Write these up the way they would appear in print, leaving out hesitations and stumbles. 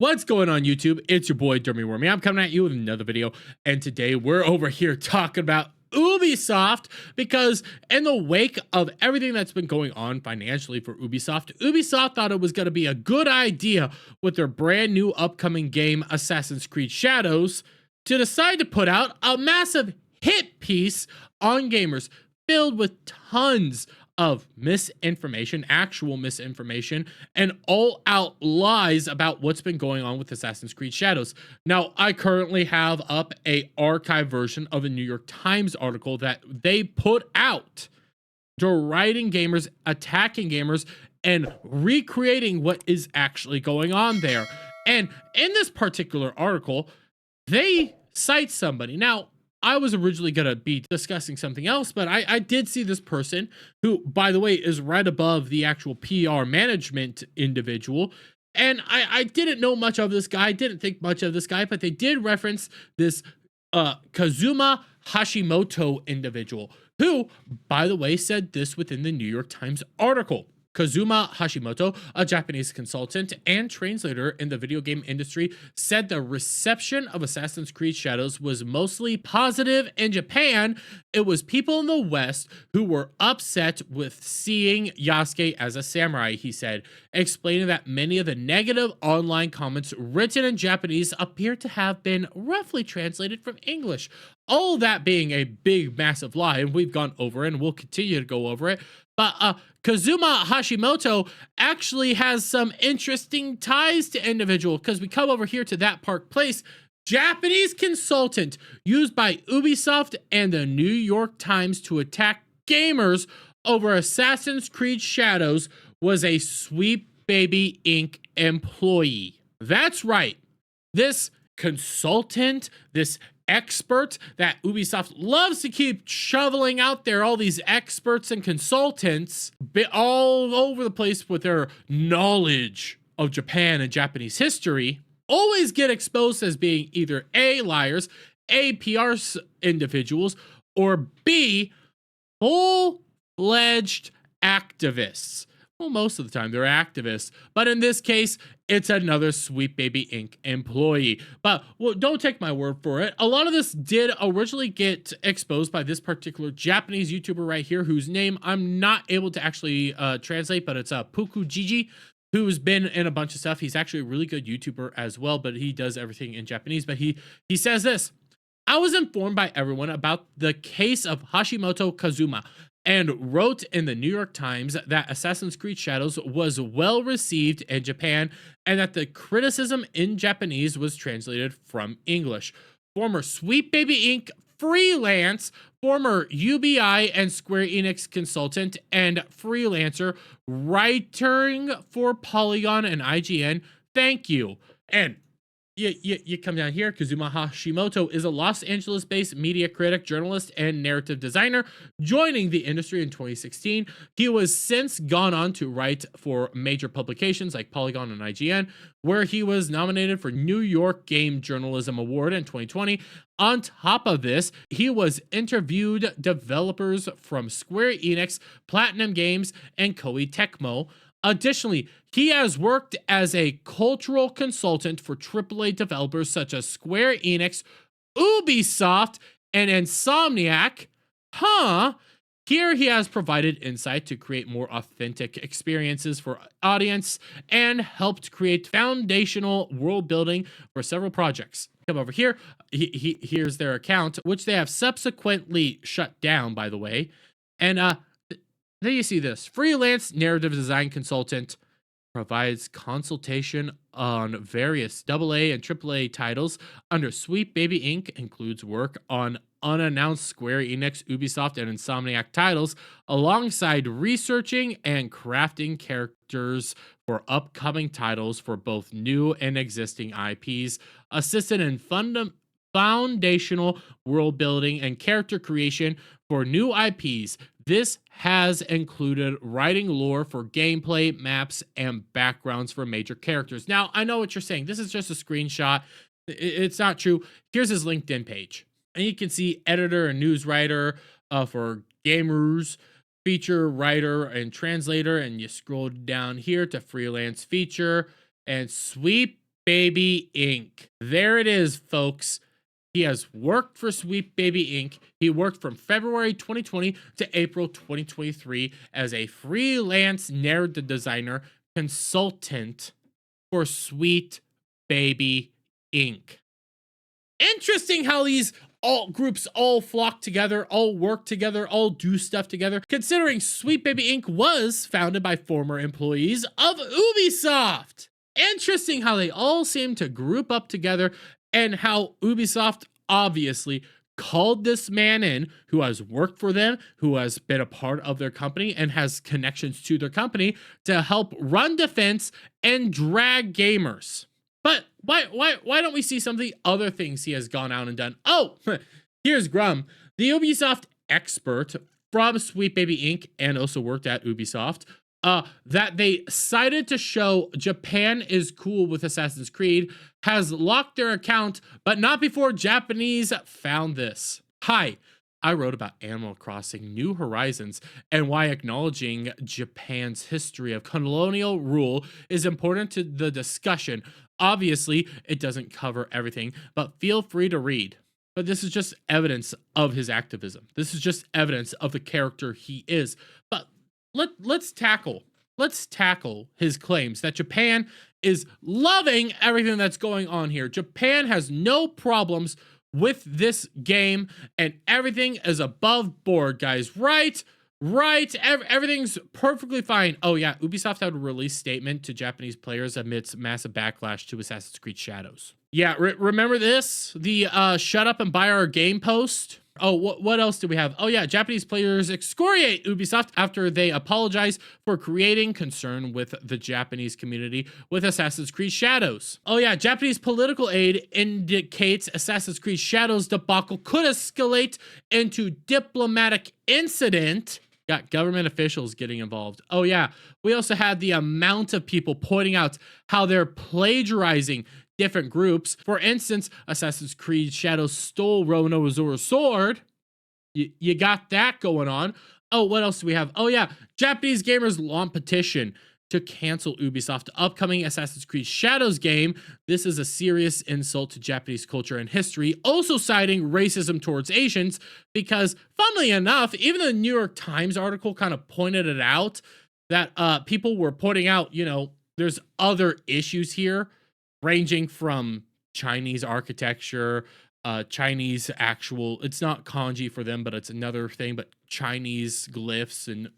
What's going on YouTube? It's your boy Dermy Wormy. I'm coming at you with another video, and today we're over here talking about Ubisoft because in the wake of everything that's been going on financially for Ubisoft thought it was going to be a good idea with their brand new upcoming game Assassin's Creed Shadows to decide to put out a massive hit piece on gamers filled with tons of misinformation, actual misinformation, and all-out lies about what's been going on with Assassin's Creed Shadows. Now, I currently have up a archive version of a New York Times article that they put out deriding gamers, attacking gamers, and recreating what is actually going on there. And in this particular article, they cite somebody. Now, I was originally going to be discussing something else, but I did see this person who, by the way, is right above the actual PR management individual. And I didn't know much of this guy, didn't think much of this guy, but they did reference this Kazuma Hashimoto individual, who, by the way, said this within the New York Times article. Kazuma Hashimoto, a Japanese consultant and translator in the video game industry, said the reception of Assassin's Creed Shadows was mostly positive in Japan. It was people in the West who were upset with seeing Yasuke as a samurai, he said, explaining that many of the negative online comments written in Japanese appear to have been roughly translated from English. All that being a big, massive lie, and we've gone over it and we'll continue to go over it. But Kazuma Hashimoto actually has some interesting ties to individual, because we come over here to That Park Place. Japanese consultant used by Ubisoft and the New York Times to attack gamers over Assassin's Creed Shadows was a Sweet Baby Inc. employee. That's right. This consultant, this expert that Ubisoft loves to keep shoveling out there, all these experts and consultants all over the place with their knowledge of Japan and Japanese history, always get exposed as being either A, liars, A, PR individuals, or B, full-fledged activists. Well, most of the time they're activists, but in this case, it's another Sweet Baby Inc. employee. But well, don't take my word for it. A lot of this did originally get exposed by this particular Japanese YouTuber right here, whose name I'm not able to actually translate, but it's Puku Gigi, who's been in a bunch of stuff. He's actually a really good YouTuber as well, but he does everything in Japanese. But he says this: I was informed by everyone about the case of Hashimoto Kazuma, and wrote in the New York Times that Assassin's Creed Shadows was well received in Japan and that the criticism in Japanese was translated from English. Former Sweet Baby Inc. freelance, former UBI and Square Enix consultant, and freelancer writing for Polygon and IGN, thank you. And you come down here. Kazuma Hashimoto is a Los Angeles-based media critic, journalist, and narrative designer, joining the industry in 2016. He was since gone on to write for major publications like Polygon and IGN, where he was nominated for New York Game Journalism Award in 2020. On top of this, he was interviewed developers from Square Enix, Platinum Games, and Koei Tecmo. Additionally, he has worked as a cultural consultant for AAA developers such as Square Enix, Ubisoft, and Insomniac. Here he has provided insight to create more authentic experiences for audience and helped create foundational world building for several projects. Come over here. Here's their account, which they have subsequently shut down, by the way. And then you see this: freelance narrative design consultant, provides consultation on various AA and AAA titles under Sweet Baby Inc. Includes work on unannounced Square Enix, Ubisoft, and Insomniac titles, alongside researching and crafting characters for upcoming titles for both new and existing IPs, assisted in foundational world building and character creation for new IPs. This has included writing lore for gameplay, maps, and backgrounds for major characters. Now, I know what you're saying. This is just a screenshot. It's not true. Here's his LinkedIn page. And you can see editor and news writer for gamers, feature writer and translator. And you scroll down here to freelance feature and Sweet Baby Inc. There it is, folks. He has worked for Sweet Baby Inc. He worked from February 2020 to April 2023 as a freelance narrative designer consultant for Sweet Baby Inc. Interesting how these all groups all flock together, all work together, all do stuff together, considering Sweet Baby Inc. was founded by former employees of Ubisoft. Interesting how they all seem to group up together, and how Ubisoft obviously called this man in who has worked for them, who has been a part of their company and has connections to their company to help run defense and drag gamers. But why don't we see some of the other things he has gone out and done? Oh, here's Grum, the Ubisoft expert from Sweet Baby Inc. and also worked at Ubisoft, that they cited to show Japan is cool with Assassin's Creed, has locked their account, but not before Japanese found this. Hi, I wrote about Animal Crossing New Horizons and why acknowledging Japan's history of colonial rule is important to the discussion. Obviously, it doesn't cover everything, but feel free to read. But this is just evidence of his activism. This is just evidence of the character he is. But let's tackle his claims that Japan is loving everything that's going on here. Japan has no problems with this game, and everything is above board, guys. Right? Everything's perfectly fine. Oh yeah, Ubisoft had a release statement to Japanese players amidst massive backlash to Assassin's Creed Shadows. Yeah, remember this? The shut up and buy our game post? Oh, what else do we have? Oh yeah, Japanese players excoriate Ubisoft after they apologize for creating concern with the Japanese community with Assassin's Creed Shadows. Oh yeah, Japanese political aid indicates Assassin's Creed Shadows debacle could escalate into diplomatic incident. Got government officials getting involved. Oh yeah, we also had the amount of people pointing out how they're plagiarizing different groups. For instance, Assassin's Creed Shadows stole Roronozora's sword. You got that going on. Oh, what else do we have? Oh yeah, Japanese gamers launch petition to cancel Ubisoft upcoming Assassin's Creed Shadows game. This is a serious insult to Japanese culture and history, also citing racism towards Asians, because funnily enough, even the New York Times article kind of pointed it out, that people were pointing out, you know, there's other issues here, ranging from Chinese architecture, Chinese actual, it's not kanji for them, but it's another thing, but Chinese glyphs and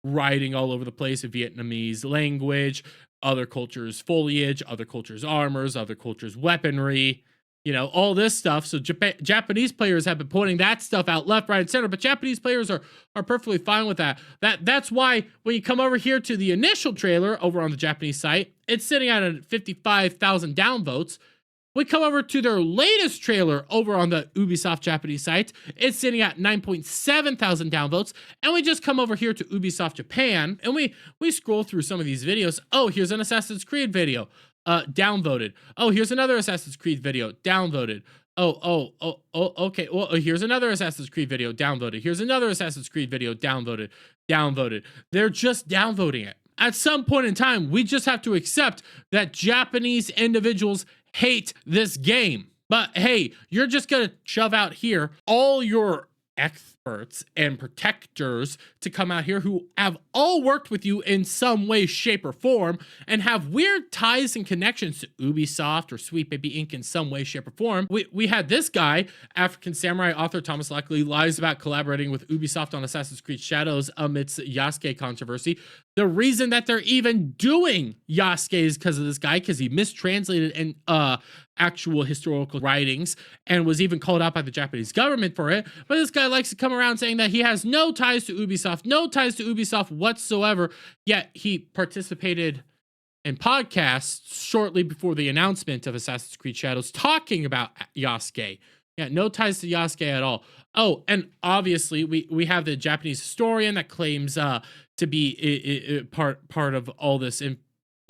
writing all over the place in Vietnamese language, other cultures' foliage, other cultures' armors, other cultures' weaponry, you know, all this stuff. So Japanese players have been pointing that stuff out left, right, and center, but Japanese players are perfectly fine with that. That's why when you come over here to the initial trailer over on the Japanese site, it's sitting at 55,000 downvotes. We come over to their latest trailer over on the Ubisoft Japanese site. It's sitting at 9.7 thousand downvotes. And we just come over here to Ubisoft Japan, and we scroll through some of these videos. Oh, here's an Assassin's Creed video, downvoted. Oh, here's another Assassin's Creed video, downvoted. Oh, okay. Well, here's another Assassin's Creed video, downvoted. Here's another Assassin's Creed video, downvoted. They're just downvoting it. At some point in time, we just have to accept that Japanese individuals hate this game. But hey, you're just gonna shove out here all your experts and protectors to come out here who have all worked with you in some way, shape, or form, and have weird ties and connections to Ubisoft or Sweet Baby Inc. in some way, shape, or form. We had this guy, African samurai author Thomas Lockley, lies about collaborating with Ubisoft on Assassin's Creed Shadows amidst Yasuke controversy. The reason that they're even doing Yasuke is because of this guy, because he mistranslated in actual historical writings and was even called out by the Japanese government for it. But this guy likes to come around saying that he has no ties to Ubisoft whatsoever, yet he participated in podcasts shortly before the announcement of Assassin's Creed Shadows talking about Yasuke. Yeah, no ties to Yasuke at all. Oh, and obviously we have the Japanese historian that claims to be part of all this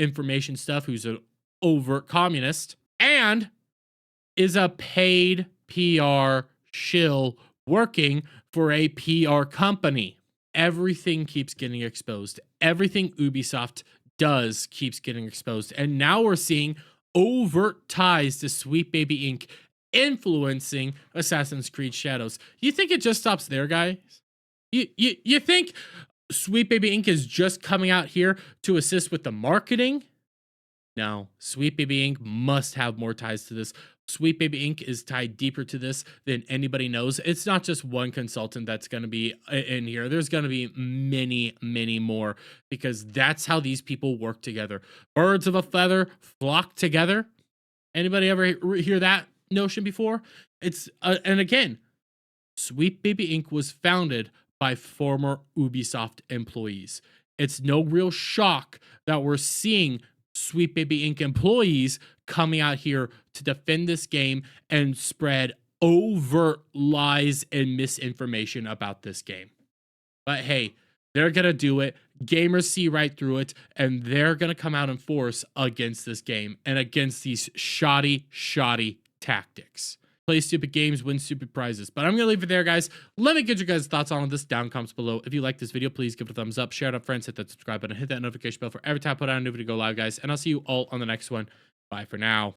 information stuff, who's an overt communist and is a paid PR shill working for a PR company. Everything keeps getting exposed. Everything Ubisoft does keeps getting exposed. And now we're seeing overt ties to Sweet Baby Inc. influencing Assassin's Creed Shadows. You think it just stops there, guys? You think Sweet Baby Inc. is just coming out here to assist with the marketing? No, Sweet Baby Inc. must have more ties to this. Sweet Baby Inc. is tied deeper to this than anybody knows. It's not just one consultant that's going to be in here. There's going to be many, many more, because that's how these people work together. Birds of a feather flock together. Anybody ever hear that notion before? It's and again, Sweet Baby Inc. was founded by former Ubisoft employees. It's no real shock that we're seeing Sweet Baby Inc. employees coming out here to defend this game and spread overt lies and misinformation about this game. But hey, they're going to do it. Gamers see right through it, and they're going to come out in force against this game and against these shoddy tactics. Play stupid games, win stupid prizes. But I'm going to leave it there, guys. Let me get your guys' thoughts on this down in comments below. If you like this video, please give it a thumbs up, share it up, friends, hit that subscribe button, hit that notification bell for every time I put out a new video go live, guys. And I'll see you all on the next one. Bye for now.